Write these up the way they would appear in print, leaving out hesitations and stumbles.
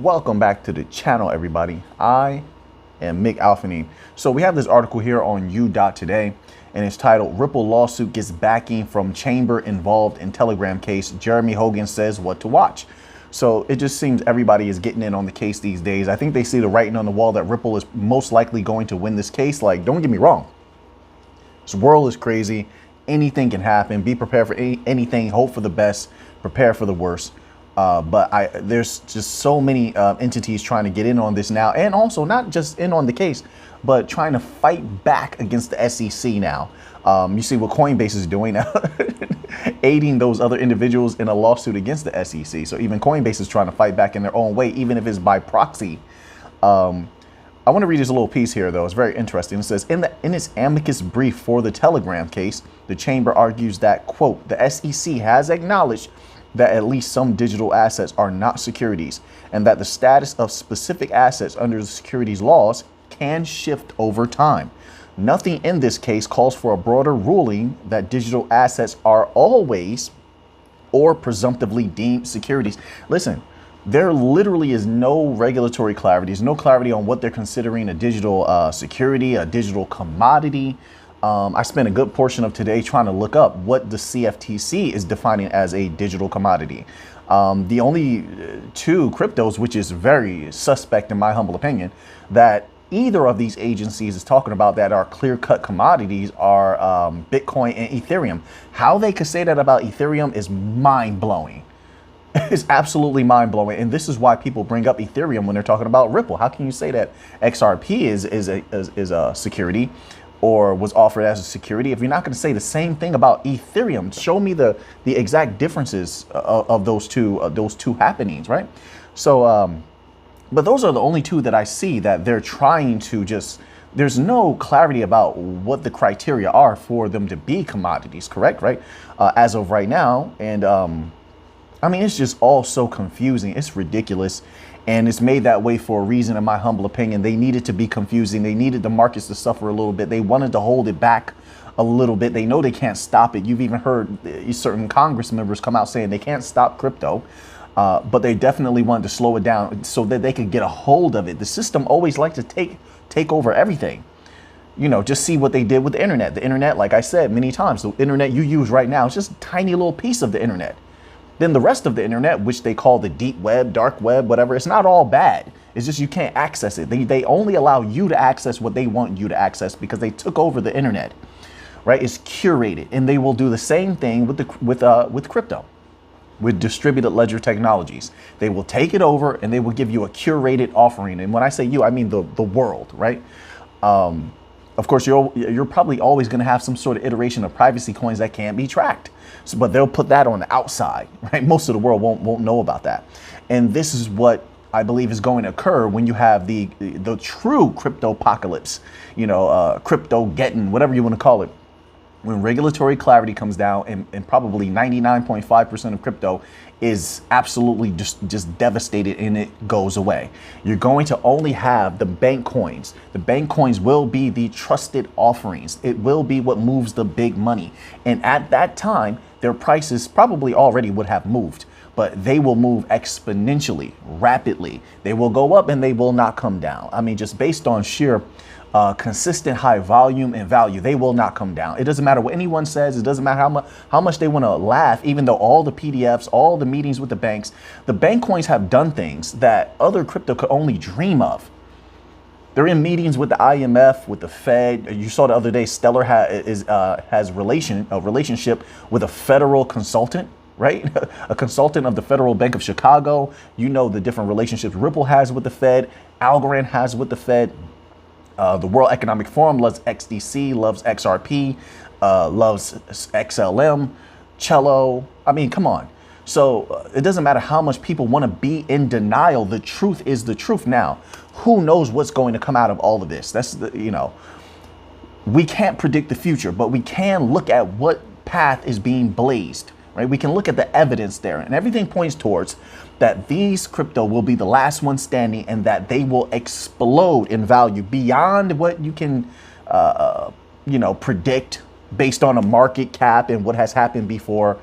Welcome back to the channel, everybody. I am Mick Alfanine. So we have this article here on U.Today, and it's titled "Ripple Lawsuit Gets Backing from Chamber Involved in Telegram Case. Jeremy Hogan Says What to Watch." So it just seems everybody is getting in on the case these days. I think they see the writing on the wall that Ripple is most likely going to win this case. Like, don't get me wrong. This world is crazy. Anything can happen. Be prepared for anything. Hope for the best. Prepare for the worst. But there's just so many entities trying to get in on this now, and also not just in on the case, but trying to fight back against the SEC now. You see what Coinbase is doing now, aiding those other individuals in a lawsuit against the SEC. So even Coinbase is trying to fight back in their own way, even if it's by proxy. I want to read this little piece here, though. It's very interesting. It says, in its amicus brief for the Telegram case, the chamber argues that, quote, the SEC has acknowledged that at least some digital assets are not securities, and that the status of specific assets under the securities laws can shift over time. Nothing in this case calls for a broader ruling that digital assets are always or presumptively deemed securities. Listen, there literally is no regulatory clarity. There's no clarity on what they're considering a digital security, a digital commodity. I spent a good portion of today trying to look up what the CFTC is defining as a digital commodity. The only two cryptos, which is very suspect in my humble opinion, that either of these agencies is talking about that are clear-cut commodities are Bitcoin and Ethereum. How they could say that about Ethereum is mind-blowing. It's absolutely mind-blowing, and this is why people bring up Ethereum when they're talking about Ripple. How can you say that XRP is a security, or was offered as a security, if you're not going to say the same thing about Ethereum? Show me the exact differences of those two happenings, right? So, but those are the only two that I see that they're trying to just. There's no clarity about what the criteria are for them to be commodities, correct? Right? As of right now, and I mean, it's just all so confusing. It's ridiculous. And it's made that way for a reason, in my humble opinion. They needed to be confusing. They needed the markets to suffer a little bit. They wanted to hold it back a little bit. They know they can't stop it. You've even heard certain Congress members come out saying they can't stop crypto, but they definitely wanted to slow it down so that they could get a hold of it. The system always likes to take over everything. You know, just see what they did with the internet. The internet, like I said many times, the internet you use right now is just a tiny little piece of the internet. Then the rest of the internet, which they call the deep web, dark web, whatever, it's not all bad. It's just you can't access it. They only allow you to access what they want you to access because they took over the internet, right? It's curated, and they will do the same thing with crypto, with distributed ledger technologies. They will take it over and they will give you a curated offering. And when I say you, I mean the world, right? Of course, you're probably always going to have some sort of iteration of privacy coins that can't be tracked. So, but they'll put that on the outside, right? Most of the world won't know about that. And this is what I believe is going to occur when you have the true crypto apocalypse, crypto-geddon, whatever you want to call it. When regulatory clarity comes down and probably 99.5% of crypto is absolutely just devastated and it goes away. You're going to only have the bank coins. The bank coins will be the trusted offerings. It will be what moves the big money. And at that time, their prices probably already would have moved, but they will move exponentially, rapidly. They will go up and they will not come down. I mean, just based on sheer consistent high volume and value, they will not come down. It doesn't matter what anyone says. It doesn't matter how much they want to laugh, even though all the PDFs, all the meetings with the banks, the bank coins have done things that other crypto could only dream of. They're in meetings with the IMF, with the Fed. You saw the other day, Stellar has a relationship with a federal consultant, right? A consultant of the Federal Bank of Chicago. You know the different relationships Ripple has with the Fed, Algorand has with the Fed. The World Economic Forum loves XDC, loves XRP, loves XLM, Cello. I mean, come on. So it doesn't matter how much people want to be in denial. The truth is the truth. Now, who knows what's going to come out of all of this? We can't predict the future, but we can look at what path is being blazed, right? We can look at the evidence there, and everything points towards that these crypto will be the last one standing and that they will explode in value beyond what you can, predict based on a market cap and what has happened before.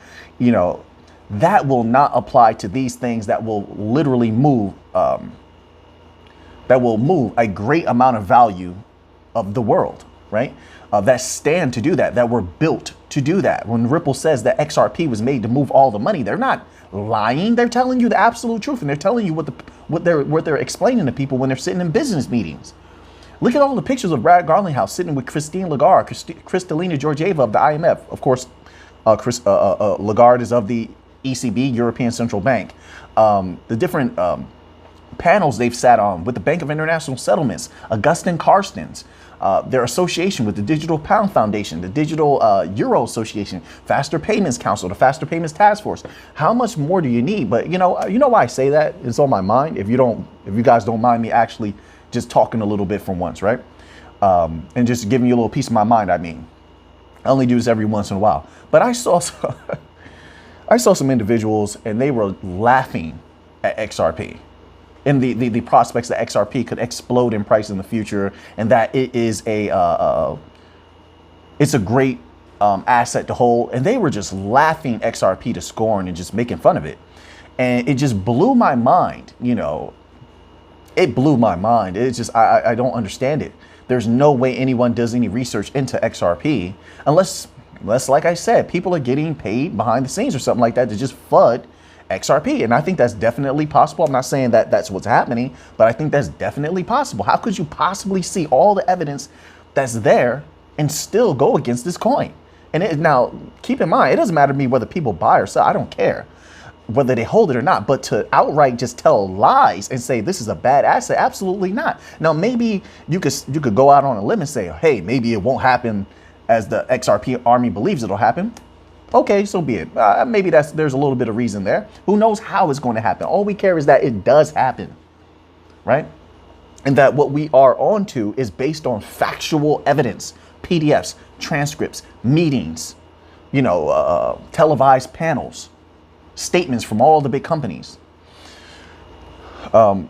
That will not apply to these things that will literally move, a great amount of value of the world, right? That stand to do that, that were built to do that. When Ripple says that XRP was made to move all the money, they're not lying. They're telling you the absolute truth, and they're telling you what they're explaining to people when they're sitting in business meetings. Look at all the pictures of Brad Garlinghouse sitting with Christine Lagarde, Kristalina Georgieva of the IMF. Of course, Lagarde is of the ECB, European Central Bank. The different panels they've sat on with the Bank of International Settlements, Augustin Carstens, their association with the Digital Pound Foundation, the Digital Euro Association, Faster Payments Council, the Faster Payments Task Force. How much more do you need? But you know why I say that? It's on my mind. If you guys don't mind me actually just talking a little bit for once, right? And just giving you a little piece of my mind. I mean, I only do this every once in a while. But I saw some individuals, and they were laughing at XRP and the prospects that XRP could explode in price in the future, and that it is it's a great asset to hold. And they were just laughing XRP to scorn and just making fun of it. And it just blew my mind, It blew my mind. It's just, I don't understand it. There's no way anyone does any research into XRP unless, like I said, people are getting paid behind the scenes or something like that to just FUD XRP. And I think that's definitely possible. I'm not saying that that's what's happening, but I think that's definitely possible. How could you possibly see all the evidence that's there and still go against this coin? And now, keep in mind, it doesn't matter to me whether people buy or sell. I don't care whether they hold it or not, but to outright just tell lies and say this is a bad asset, absolutely not. Now, maybe you could go out on a limb and say, hey, maybe it won't happen as the XRP army believes it'll happen. Okay, so be it. Maybe there's a little bit of reason there. Who knows how it's going to happen? All we care is that it does happen, right? And that what we are onto is based on factual evidence, PDFs, transcripts, meetings, televised panels, statements from all the big companies. Man,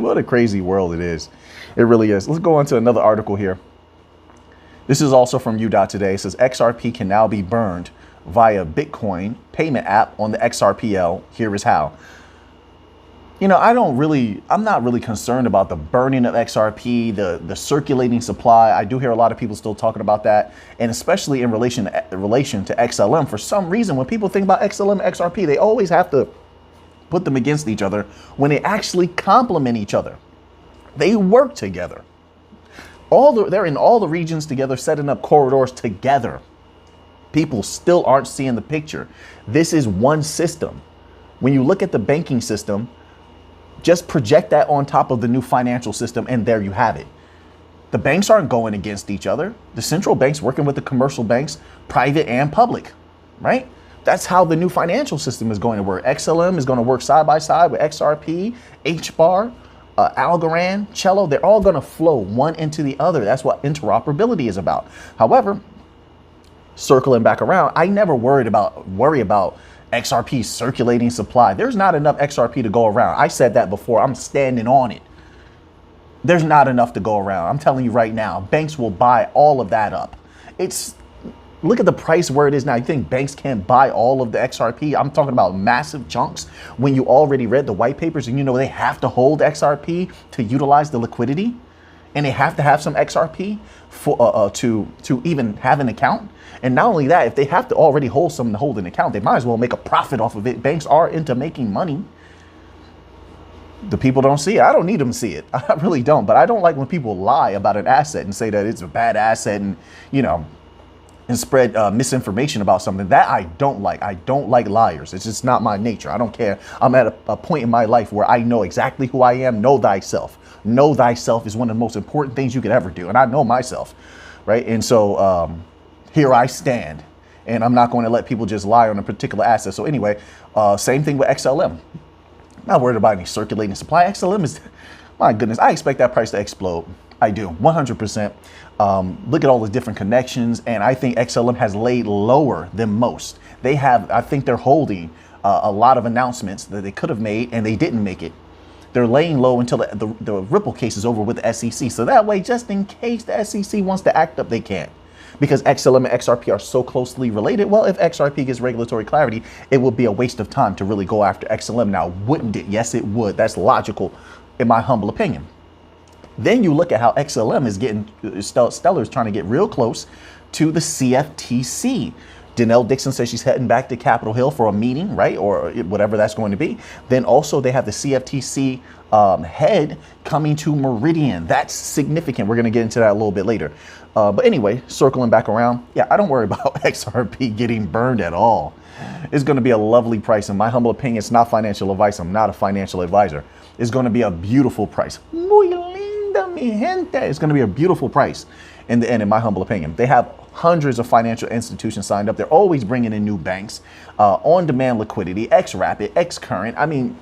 what a crazy world it is. It really is. Let's go on to another article here. This is also from U.Today. It says XRP can now be burned via Bitcoin payment app on the XRPL. Here is how. I'm not really concerned about the burning of XRP, the circulating supply. I do hear a lot of people still talking about that. And especially in relation to XLM. For some reason, when people think about XLM and XRP, they always have to put them against each other when they actually complement each other. They work together. They're in all the regions together, setting up corridors together. People still aren't seeing the picture. This is one system. When you look at the banking system, just project that on top of the new financial system, and there you have it. The banks aren't going against each other. The central banks working with the commercial banks, private and public, right? That's how the new financial system is going to work. XLM is going to work side by side with XRP, HBAR, Algorand, Cello. They're all going to flow one into the other. That's what interoperability is about. However, circling back around, I never worry about XRP circulating supply. There's not enough XRP to go around. I said that before. I'm standing on it. There's not enough to go around. I'm telling you right now, banks will buy all of that up. Look at the price where it is now. You think banks can't buy all of the XRP? I'm talking about massive chunks when you already read the white papers and they have to hold XRP to utilize the liquidity, and they have to have some XRP for to even have an account. And not only that, if they have to already hold some to hold an account, they might as well make a profit off of it. Banks are into making money. The people don't see it. I don't need them to see it. I really don't. But I don't like when people lie about an asset and say that it's a bad asset and and spread misinformation about something. That I don't like. I don't like liars. It's just not my nature. I don't care. I'm at a point in my life where I know exactly who I am. Know thyself. Know thyself is one of the most important things you could ever do. And I know myself, right? And so here I stand. And I'm not going to let people just lie on a particular asset. So anyway, same thing with XLM. Not worried about any circulating supply. XLM is, my goodness, I expect that price to explode. I do, 100%. Look at all the different connections, and I think XLM has laid lower than most. I think they're holding a lot of announcements that they could have made, and they didn't make it. They're laying low until the Ripple case is over with the SEC. So that way, just in case the SEC wants to act up, they can. because XLM and XRP are so closely related. Well, if XRP gets regulatory clarity, it would be a waste of time to really go after XLM now, wouldn't it? Yes, it would. That's logical, in my humble opinion. Then you look at how XLM is getting, Stellar is trying to get real close to the CFTC. Danelle Dixon says she's heading back to Capitol Hill for a meeting, right? Or whatever that's going to be. Then also they have the CFTC head coming to Meridian. That's significant. We're going to get into that a little bit later. But anyway, circling back around. Yeah, I don't worry about XRP getting burned at all. It's going to be a lovely price. In my humble opinion, it's not financial advice. I'm not a financial advisor. It's going to be a beautiful price. Muy linda, mi gente. It's going to be a beautiful price in the end, in my humble opinion. They have hundreds of financial institutions signed up. They're always bringing in new banks, on-demand liquidity, XRapid, XCurrent. I mean,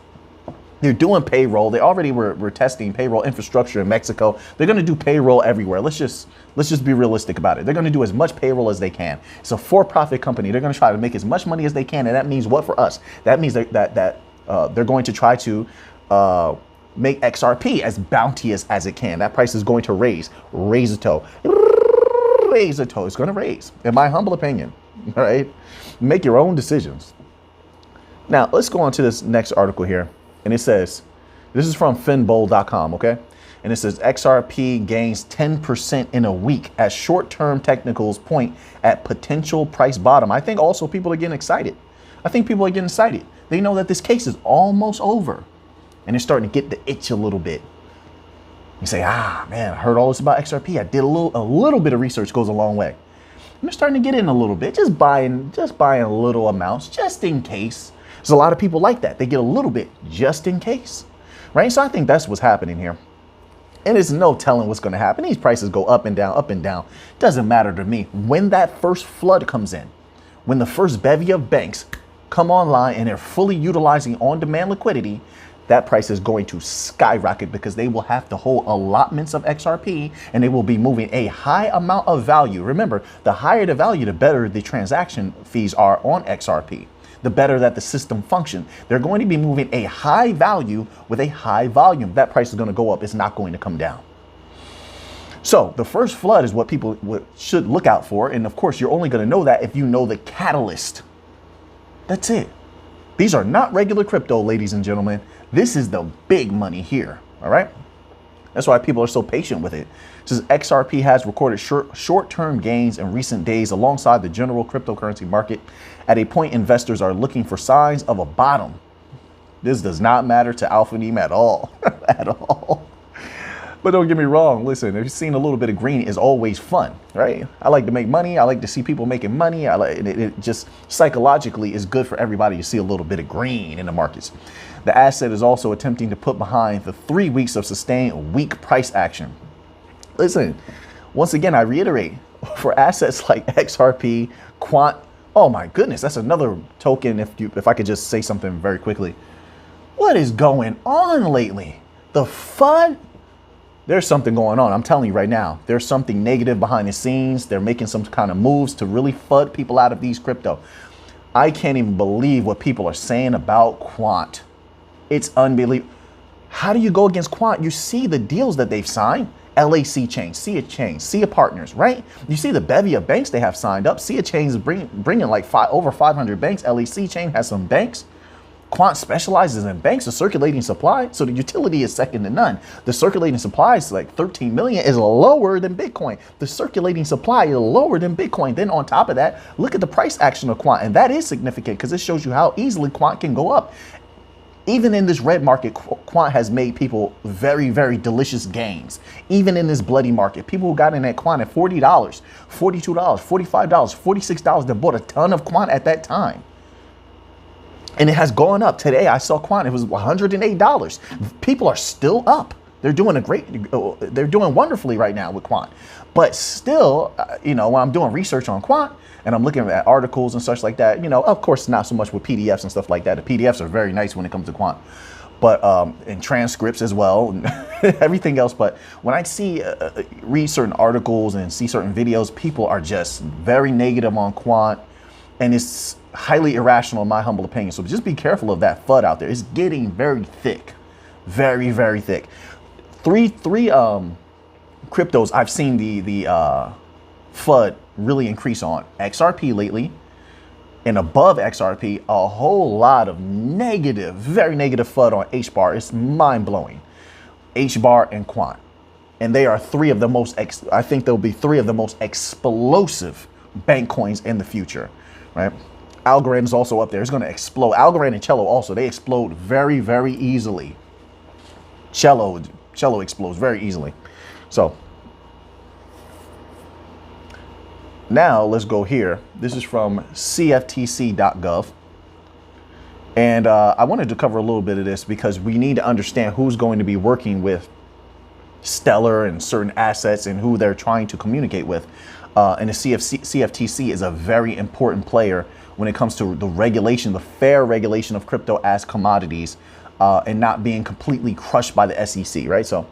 they're doing payroll. They already were testing payroll infrastructure in Mexico. They're going to do payroll everywhere. Let's just be realistic about it. They're going to do as much payroll as they can. It's a for-profit company. They're going to try to make as much money as they can, and that means what for us? That means that they're going to try to make XRP as bounteous as it can. That price is going to raise a toe. Raise a toe. It's going to raise, in my humble opinion. All right, make your own decisions. Now let's go on to this next article here, and it says, this is from finbowl.com, okay, and it says XRP gains 10% in a week as short-term technicals point at potential price bottom. I think also people are getting excited. They know that this case is almost over, and they're starting to get the itch a little bit. You say, man, I heard all this about XRP. I did a little bit of research, goes a long way. And they're starting to get in a little bit, just buying little amounts, just in case. There's a lot of people like that. They get a little bit just in case, right? So I think that's what's happening here. And there's no telling what's going to happen. These prices go up and down, up and down. Doesn't matter to me. When that first flood comes in, when the first bevy of banks come online and they're fully utilizing on-demand liquidity, that price is going to skyrocket because they will have to hold allotments of XRP and they will be moving a high amount of value. Remember, the higher the value, the better the transaction fees are on XRP, the better that the system functions. They're going to be moving a high value with a high volume. That price is going to go up. It's not going to come down. So the first flood is what people should look out for. And of course, you're only going to know that if you know the catalyst. That's it. These are not regular crypto, ladies and gentlemen. This is the big money here, all right? That's why people are so patient with it. It says XRP has recorded short-term gains in recent days alongside the general cryptocurrency market at a point investors are looking for signs of a bottom. This does not matter to Alpha Neem at all, at all. But don't get me wrong. Listen, if you've seen a little bit of green is always fun, right? I like to make money. I like to see people making money. It just psychologically is good for everybody to see a little bit of green in the markets. The asset is also attempting to put behind the 3 weeks of sustained weak price action. Listen, once again, I reiterate, for assets like XRP, Quant, oh my goodness, that's another token. If I could just say something very quickly, what is going on lately? The FUD. There's something going on. I'm telling you right now, there's something negative behind the scenes. They're making some kind of moves to really FUD people out of these crypto. I can't even believe what people are saying about Quant. It's unbelievable. How do you go against Quant? You see the deals that they've signed. LAC Chain, SIA Chain, SIA Partners, right? You see the bevy of banks they have signed up. SIA Chain is bringing like over 500 banks. LAC Chain has some banks. Quant specializes in banks, a circulating supply, so the utility is second to none. The circulating supply is like 13 million, is lower than Bitcoin. The circulating supply is lower than Bitcoin. Then on top of that, look at the price action of Quant, and that is significant because it shows you how easily Quant can go up. Even in this red market, Quant has made people very, very delicious gains. Even in this bloody market, people who got in at Quant at $40, $42, $45, $46, they bought a ton of Quant at that time. And it has gone up. Today I saw Quant, it was $108. People are still up. They're doing they're doing wonderfully right now with Quant. But still, when I'm doing research on Quant and I'm looking at articles and such like that, of course, not so much with PDFs and stuff like that. The PDFs are very nice when it comes to Quant, but and transcripts as well, and everything else. But when I read certain articles and see certain videos, people are just very negative on Quant. And it's highly irrational in my humble opinion. So just be careful of that FUD out there. It's getting very thick, very, very thick. Three cryptos I've seen the FUD really increase on XRP lately. And above XRP, a whole lot of negative, very negative FUD on HBAR. It's mind blowing. HBAR and Quant. And they are three of the most, I think they'll be three of the most explosive bank coins in the future, right? Algorand is also up there. It's going to explode. Algorand and Cello also, they explode very, very easily. Cello explodes very easily. So now let's go here. This is from CFTC.gov. And I wanted to cover a little bit of this because we need to understand who's going to be working with Stellar and certain assets and who they're trying to communicate with. And the CFTC is a very important player when it comes to the regulation, the fair regulation of crypto as commodities, and not being completely crushed by the SEC, right? So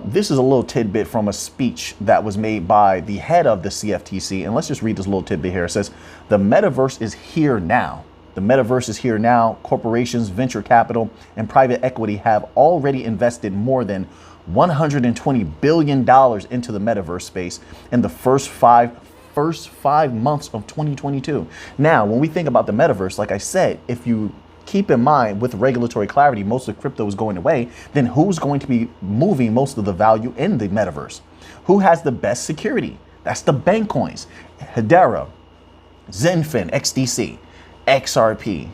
this is a little tidbit from a speech that was made by the head of the CFTC. And let's just read this little tidbit here. It says, the metaverse is here now. The metaverse is here now. Corporations, venture capital, and private equity have already invested more than $120 billion into the metaverse space in the first five months of 2022. Now, when we think about the metaverse, like I said, if you keep in mind with regulatory clarity, most of crypto is going away, then who's going to be moving most of the value in the metaverse? Who has the best security? That's the bank coins. Hedera, Zenfin, XDC, XRP,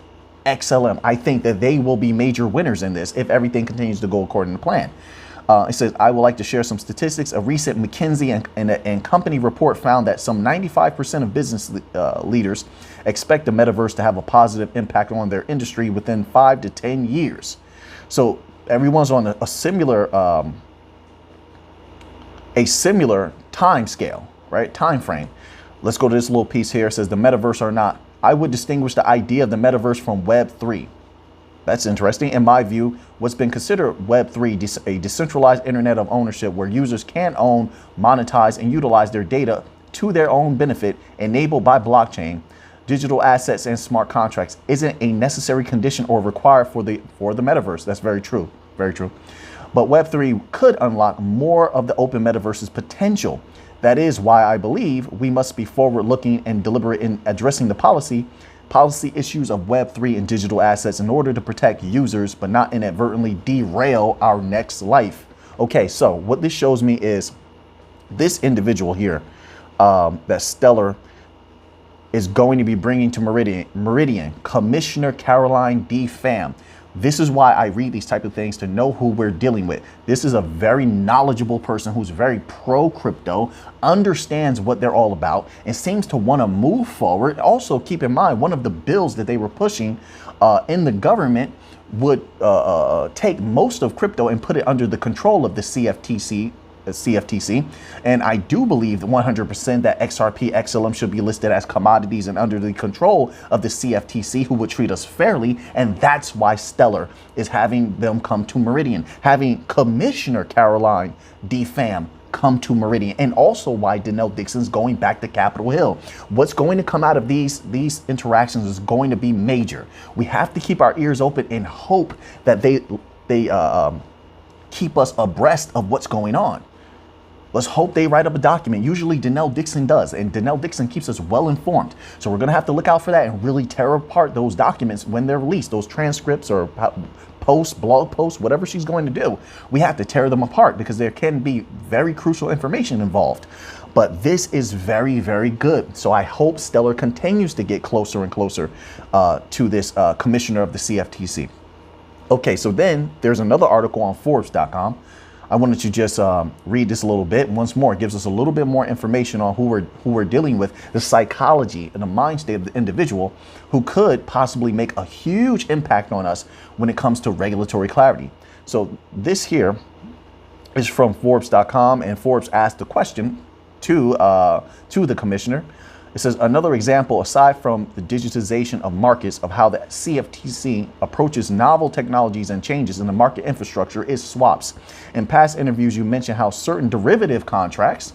XLM. I think that they will be major winners in this if everything continues to go according to plan. It says, I would like to share some statistics. A recent McKinsey and company report found that some 95% of business leaders expect the metaverse to have a positive impact on their industry within 5 to 10 years. So everyone's on a similar time scale, right? Time frame. Let's go to this little piece here. It says the metaverse or not. I would distinguish the idea of the metaverse from Web3. That's interesting. In my view, what's been considered Web3, a decentralized internet of ownership where users can own, monetize, and utilize their data to their own benefit, enabled by blockchain, digital assets, and smart contracts, isn't a necessary condition or required for the metaverse. That's very true. Very true. But Web3 could unlock more of the open metaverse's potential. That is why I believe we must be forward-looking and deliberate in addressing the policy issues of Web3 and digital assets in order to protect users, but not inadvertently derail our next life. Okay, so what this shows me is this individual here, that Stellar is going to be bringing to Meridian, Commissioner Caroline D. Pham. This is why I read these type of things, to know who we're dealing with. This is a very knowledgeable person who's very pro crypto, understands what they're all about, and seems to want to move forward. Also, keep in mind, one of the bills that they were pushing in the government would take most of crypto and put it under the control of the CFTC. And I do believe 100% that XRP, XLM should be listed as commodities and under the control of the CFTC, who would treat us fairly. And that's why Stellar is having them come to Meridian, having Commissioner Caroline D. Pham come to Meridian, and also why Denell Dixon's going back to Capitol Hill. What's going to come out of these interactions is going to be major. We have to keep our ears open and hope that they keep us abreast of what's going on. Let's hope they write up a document. Usually Denell Dixon does, and Denell Dixon keeps us well informed. So we're going to have to look out for that and really tear apart those documents when they're released, those transcripts or posts, blog posts, whatever she's going to do. We have to tear them apart because there can be very crucial information involved. But this is very, very good. So I hope Stellar continues to get closer and closer to this commissioner of the CFTC. Okay, so then there's another article on Forbes.com. I wanted to just read this a little bit. Once more, it gives us a little bit more information on who we're dealing with, the psychology and the mind state of the individual who could possibly make a huge impact on us when it comes to regulatory clarity. So this here is from Forbes.com, and Forbes asked the question to the commissioner. It says, another example, aside from the digitization of markets, of how the CFTC approaches novel technologies and changes in the market infrastructure is swaps. In past interviews, you mentioned how certain derivative contracts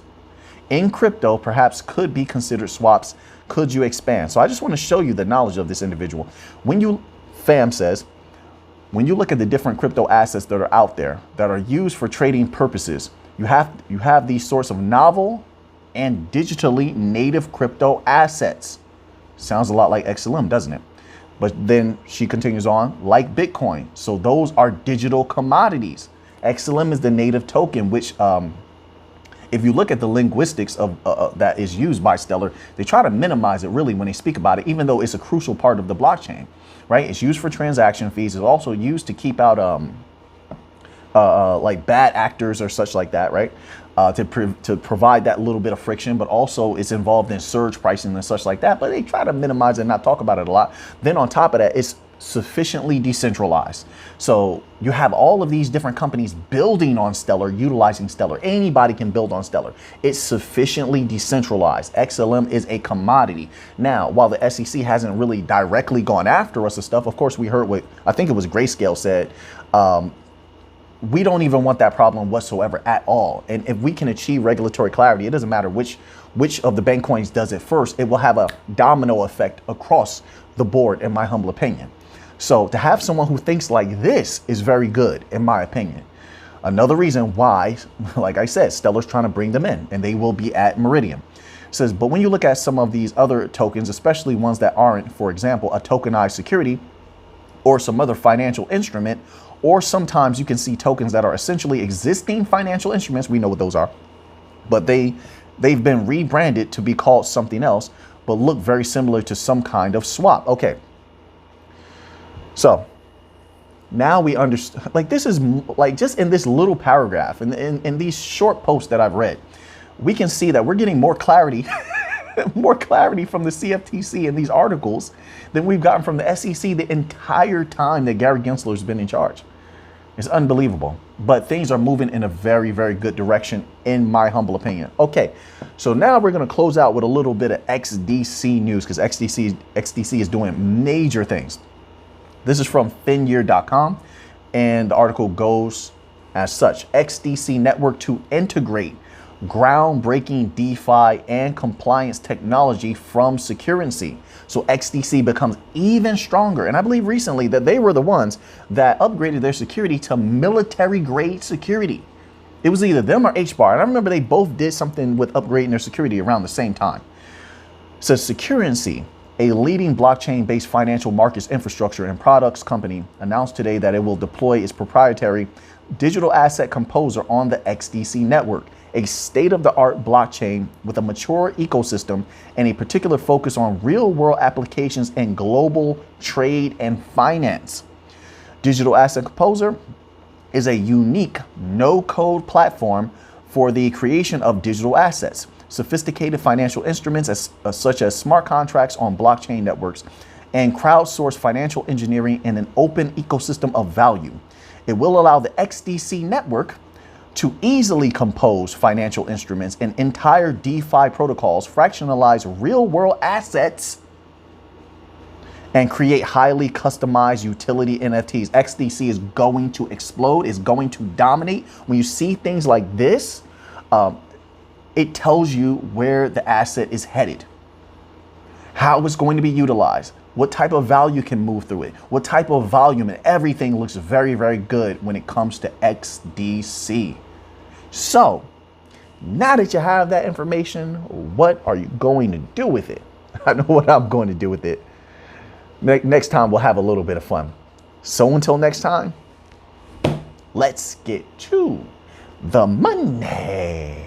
in crypto perhaps could be considered swaps. Could you expand? So I just want to show you the knowledge of this individual. Pham says, when you look at the different crypto assets that are out there that are used for trading purposes, you have these sorts of novel and digitally native crypto assets. Sounds a lot like XLM, doesn't it? But then she continues on, like Bitcoin. So those are digital commodities. XLM is the native token, which if you look at the linguistics of that is used by Stellar, they try to minimize it really when they speak about it, even though it's a crucial part of the blockchain, right? It's used for transaction fees. It's also used to keep out like bad actors or such like that, right? To provide that little bit of friction, but also it's involved in surge pricing and such like that. But they try to minimize it and not talk about it a lot. Then on top of that, it's sufficiently decentralized. So you have all of these different companies building on Stellar, utilizing Stellar. Anybody can build on Stellar. It's sufficiently decentralized. XLM is a commodity. Now, while the SEC hasn't really directly gone after us and stuff, of course, we heard what I think it was Grayscale said. We don't even want that problem whatsoever at all. And if we can achieve regulatory clarity, it doesn't matter which of the bank coins does it first. It will have a domino effect across the board, in my humble opinion. So to have someone who thinks like this is very good, in my opinion. Another reason why, like I said, Stellar's trying to bring them in, and they will be at Meridian. It says, but when you look at some of these other tokens, especially ones that aren't, for example, a tokenized security or some other financial instrument, or sometimes you can see tokens that are essentially existing financial instruments. We know what those are, but they've been rebranded to be called something else, but look very similar to some kind of swap. Okay. So now we understand, like, this is like just in this little paragraph and in these short posts that I've read, we can see that we're getting more clarity, more clarity from the CFTC in these articles than we've gotten from the SEC the entire time that Gary Gensler's been in charge. It's unbelievable, but things are moving in a very, very good direction, in my humble opinion. Okay, so now we're going to close out with a little bit of XDC news, because XDC is doing major things. This is from finyear.com, and the article goes as such. XDC network to integrate groundbreaking DeFi and compliance technology from Securrency. So XDC becomes even stronger. And I believe recently that they were the ones that upgraded their security to military grade security. It was either them or HBAR. And I remember they both did something with upgrading their security around the same time. It says Securrency, a leading blockchain-based financial markets infrastructure and products company, announced today that it will deploy its proprietary digital asset composer on the XDC network, a state-of-the-art blockchain with a mature ecosystem and a particular focus on real-world applications in global trade and finance. Digital Asset Composer is a unique no-code platform for the creation of digital assets, sophisticated financial instruments such as smart contracts on blockchain networks, and crowdsourced financial engineering in an open ecosystem of value. It will allow the XDC network to easily compose financial instruments and entire DeFi protocols, fractionalize real-world assets, and create highly customized utility NFTs. XDC is going to explode, is going to dominate. When you see things like this, it tells you where the asset is headed, how it's going to be utilized, what type of value can move through it, what type of volume, and everything looks very, very good when it comes to XDC. So now that you have that information, what are you going to do with it? I know what I'm going to do with it. Next time we'll have a little bit of fun. So until next time, let's get to the money.